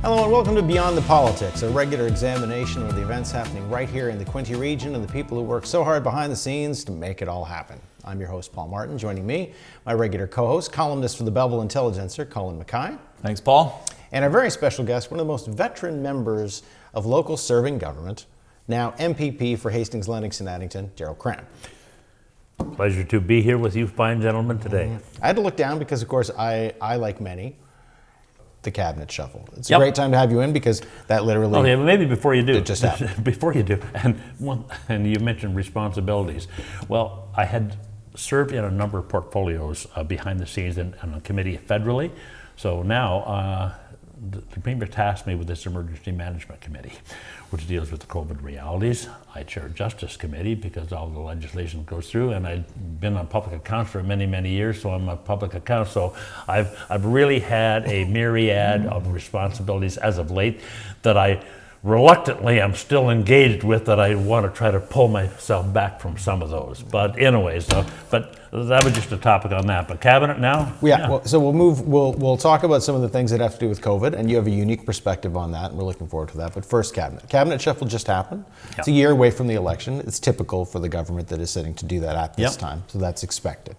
Hello and welcome to Beyond the Politics, a regular examination of the events happening right here in the Quinte region and the people who work so hard behind the scenes to make it all happen. I'm your host, Paul Martin. Joining me, my regular co-host, columnist for the Belleville Intelligencer, Colin Mackay. Thanks, Paul. And our very special guest, one of the most veteran members of local serving government, now MPP for Hastings-Lennox Addington, Daryl Kramp. Pleasure to be here with you fine gentlemen today. I had to look down because, of course, I like many, the cabinet shuffle. It's a great time to have you in because that literally... Okay, but maybe before you do. It just happened. Before you do, and you mentioned responsibilities. Well, I had served in a number of portfolios behind the scenes and on a committee federally. So now the Premier tasked me with this Emergency Management Committee, which deals with the COVID realities. I chair Justice Committee because all the legislation goes through, and I've been on public accounts for many, many years, so I'm a public account. So I've really had a myriad of responsibilities as of late that I reluctantly I'm still engaged with, that I want to try to pull myself back from some of those. But anyways, but that was just a topic on that. But cabinet now? Yeah. Well, so we'll talk about some of the things that have to do with COVID, and you have a unique perspective on that, and we're looking forward to that. But first, cabinet shuffle just happened. Yep. It's a year away from the election. It's typical for the government that is sitting to do that at this time, so that's expected.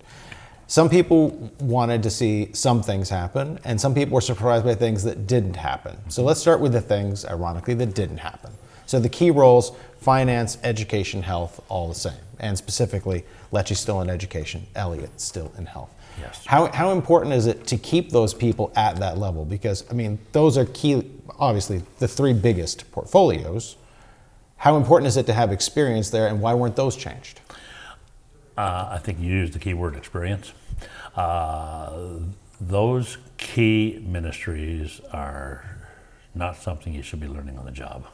Some people wanted to see some things happen, and some people were surprised by things that didn't happen. So let's start with the things, ironically, that didn't happen. So the key roles: finance, education, health, all the same. And specifically, Lecce's still in education, Elliott still in health. Yes. How important is it to keep those people at that level? Because, I mean, those are key, obviously, the three biggest portfolios. How important is it to have experience there, and why weren't those changed? I think you used the key word, experience. Those key ministries are not something you should be learning on the job.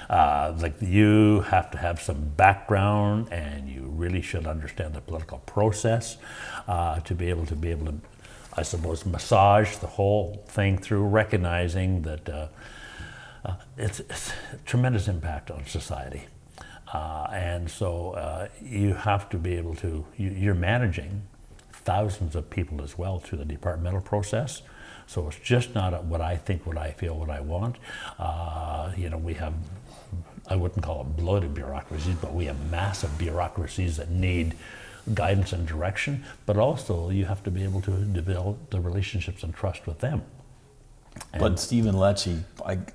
Like, you have to have some background, and you really should understand the political process to be able to, I suppose, massage the whole thing through, recognizing that it's a tremendous impact on society. And so you have to be able to, you're managing thousands of people as well through the departmental process. So it's just not what I think, what I feel, what I want. We have, I wouldn't call it bloated bureaucracies, but we have massive bureaucracies that need guidance and direction, but also you have to be able to develop the relationships and trust with them. But Stephen Lecce,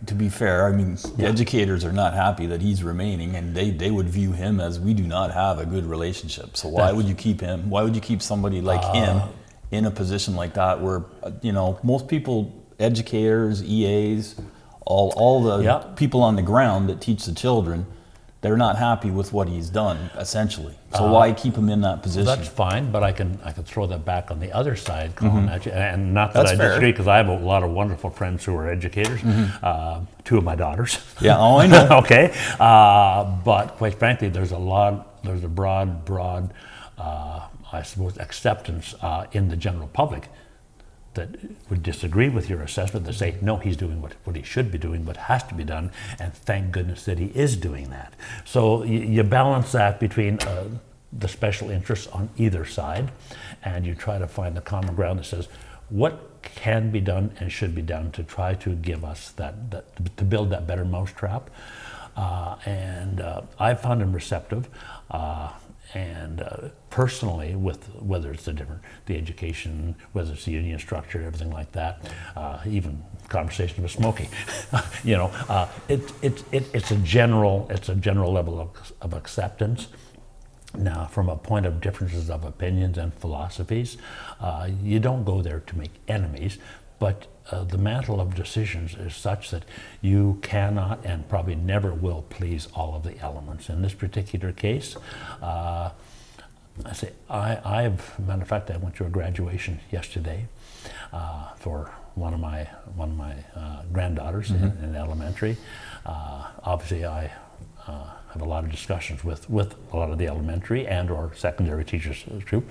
to be fair, I mean, the educators are not happy that he's remaining, and they would view him as, we do not have a good relationship. So why would you keep him? Why would you keep somebody like him in a position like that where, most people, educators, EAs, all the people on the ground that teach the children, they're not happy with what he's done, essentially. So why keep him in that position? That's fine, but I can throw that back on the other side, Colin, at you. And not that That's I fair. disagree, because I have a lot of wonderful friends who are educators, two of my daughters. Yeah, I know. Okay, but quite frankly, there's a broad, I suppose, acceptance in the general public that would disagree with your assessment, that say, no, he's doing what he should be doing, what has to be done, and thank goodness that he is doing that. So you balance that between the special interests on either side, and you try to find the common ground that says, what can be done and should be done to try to give us to build that better mousetrap. And I found him receptive. And personally, with whether it's the education, whether it's the union structure, everything like that, even conversation with Smokey, it's a general level of acceptance. Now, from a point of differences of opinions and philosophies, you don't go there to make enemies, but the mantle of decisions is such that you cannot and probably never will please all of the elements. In this particular case, matter of fact, I went to a graduation yesterday for one of my granddaughters in elementary. Obviously, I have a lot of discussions with a lot of the elementary and or secondary teachers group.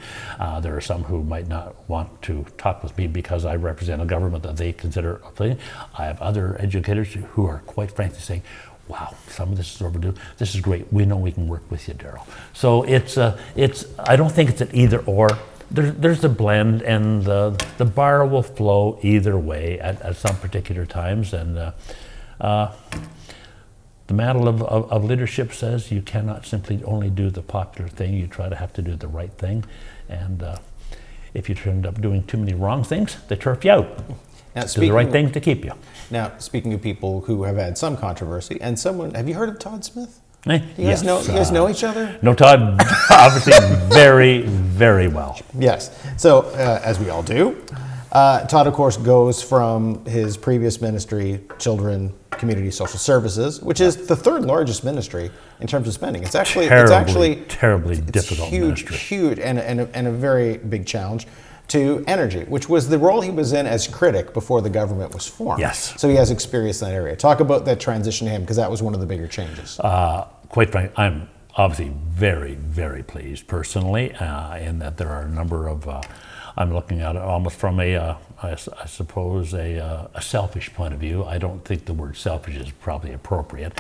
There are some who might not want to talk with me because I represent a government that they consider affiliated. I have other educators who are quite frankly saying, wow, some of this is overdue. This is great. We know we can work with you, Daryl. So it's I don't think it's an either or. there's a blend, and the bar will flow either way at some particular times. And the mantle of leadership says you cannot simply only do the popular thing. You have to do the right thing. And if you end up doing too many wrong things, they turf you out. Now, do the right thing to keep you. Now, speaking of people who have had some controversy, and someone, have you heard of Todd Smith? You guys know each other? No, Todd, obviously very, very well. Yes. So, as we all do, Todd, of course, goes from his previous ministry, Children, Community, Social Services, which is the third largest ministry in terms of spending. It's actually terribly difficult ministry. Huge, and a very big challenge, to energy, which was the role he was in as critic before the government was formed. Yes. So he has experience in that area. Talk about that transition to him, because that was one of the bigger changes. Quite frankly, I'm obviously very, very pleased personally in that there are a number of, I'm looking at it almost from I suppose a selfish point of view. I don't think the word selfish is probably appropriate,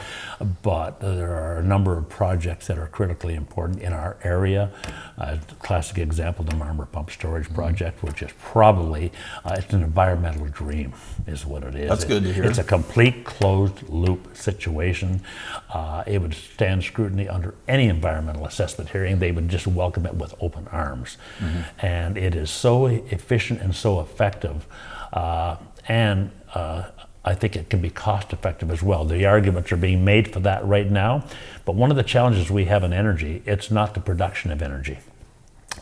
but there are a number of projects that are critically important in our area. Classic example, the Marmor Pump Storage Project, which is probably, it's an environmental dream, is what it is. That's good to hear. It's a complete closed loop situation. It would stand scrutiny under any environmental assessment hearing. They would just welcome it with open arms. And it is so efficient and so effective. And I think it can be cost effective as well. The arguments are being made for that right now. But one of the challenges we have in energy, it's not the production of energy.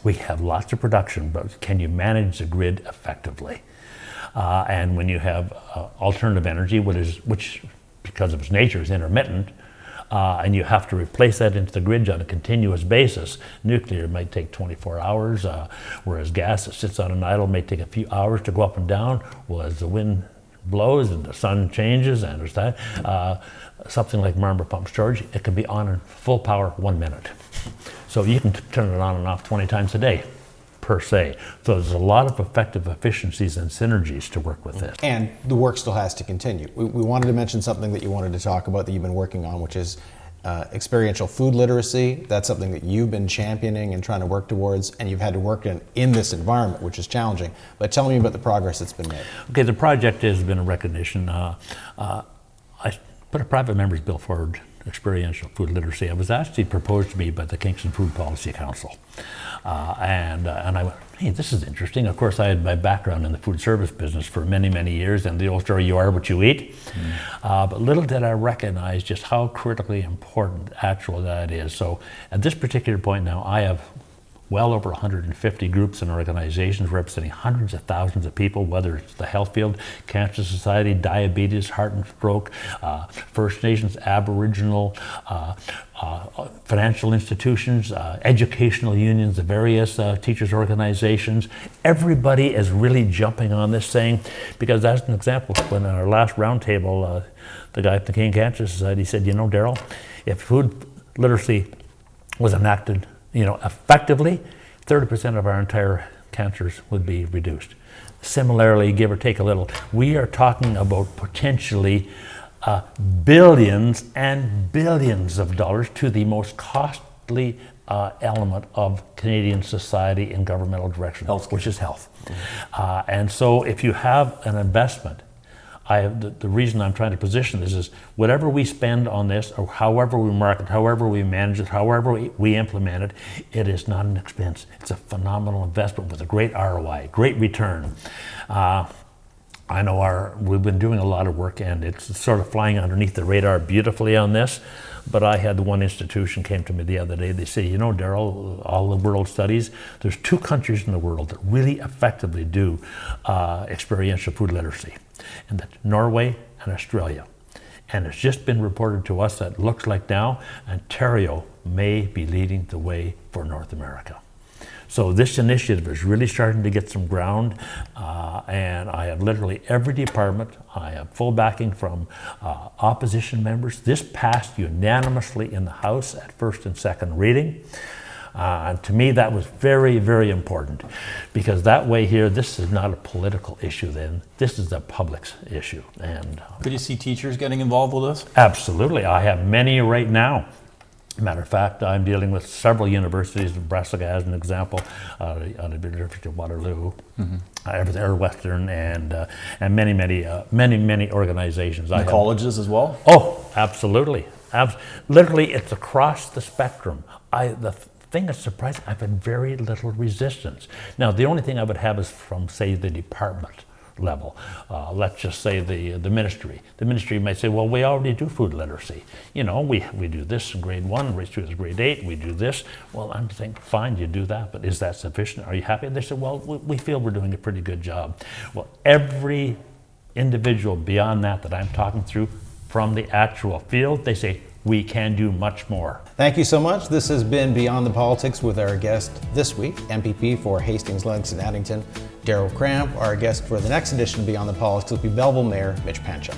We have lots of production, but can you manage the grid effectively? And when you have alternative energy, which because of its nature is intermittent, and you have to replace that into the grid on a continuous basis. Nuclear might take 24 hours, whereas gas that sits on an idle may take a few hours to go up and down. Well, as the wind blows and the sun changes, and there's that, something like Marmor Pump Storage, it can be on in full power 1 minute. So you can turn it on and off 20 times a day, per se. So there's a lot of effective efficiencies and synergies to work with this. And the work still has to continue. We wanted to mention something that you wanted to talk about that you've been working on, which is experiential food literacy. That's something that you've been championing and trying to work towards, and you've had to work in this environment, which is challenging. But tell me about the progress that's been made. Okay, the project has been a recognition. I put a private member's bill forward, experiential food literacy. It was actually proposed to me by the Kingston Food Policy Council. And I went, hey, this is interesting. Of course, I had my background in the food service business for many, many years, and the old story, you are what you eat. But little did I recognize just how critically important actual that is. So at this particular point now, I have well over 150 groups and organizations representing hundreds of thousands of people, whether it's the health field, Cancer Society, diabetes, heart and stroke, First Nations, Aboriginal, financial institutions, educational unions, the various teachers organizations. Everybody is really jumping on this saying, because as an example, when in our last roundtable, the guy at the Canadian Cancer Society said, you know, Daryl, if food literacy was enacted effectively, 30% of our entire cancers would be reduced. Similarly, give or take a little, we are talking about potentially billions and billions of dollars to the most costly element of Canadian society in governmental direction, which is health. And so if you have an investment, the reason I'm trying to position this is whatever we spend on this, or however we market, however we manage it, however we implement it, it is not an expense. It's a phenomenal investment with a great ROI, great return. I know we've been doing a lot of work, and it's sort of flying underneath the radar beautifully on this. But I had one institution came to me the other day. They say, you know, Daryl, all the world studies, there's 2 countries in the world that really effectively do experiential food literacy, and that's Norway and Australia. And it's just been reported to us that looks like now Ontario may be leading the way for North America. So this initiative is really starting to get some ground, and I have literally every department. I have full backing from opposition members. This passed unanimously in the House at first and second reading. And to me, that was very, very important, because that way here, this is not a political issue then. This is a public's issue. And could you see teachers getting involved with this? Absolutely. I have many right now. Matter of fact, I'm dealing with several universities, Nebraska as an example, on the University of Waterloo, Air Western, and many organizations. And colleges as well? Oh, absolutely. Literally, it's across the spectrum. The thing that's surprising, I've had very little resistance. Now, the only thing I would have is from, say, the department level. Let's just say the ministry. The ministry might say, well, we already do food literacy. You know, we do this in grade 1, right through to grade 8, we do this. Well, I'm thinking, fine, you do that, but is that sufficient? Are you happy? They said, well, we feel we're doing a pretty good job. Well, every individual beyond that I'm talking through from the actual field, they say, we can do much more. Thank you so much. This has been Beyond the Politics with our guest this week, MPP for Hastings-Lennox Addington, Daryl Kramp. Our guest for the next edition of Beyond the Politics will be Belleville Mayor Mitch Panchuk.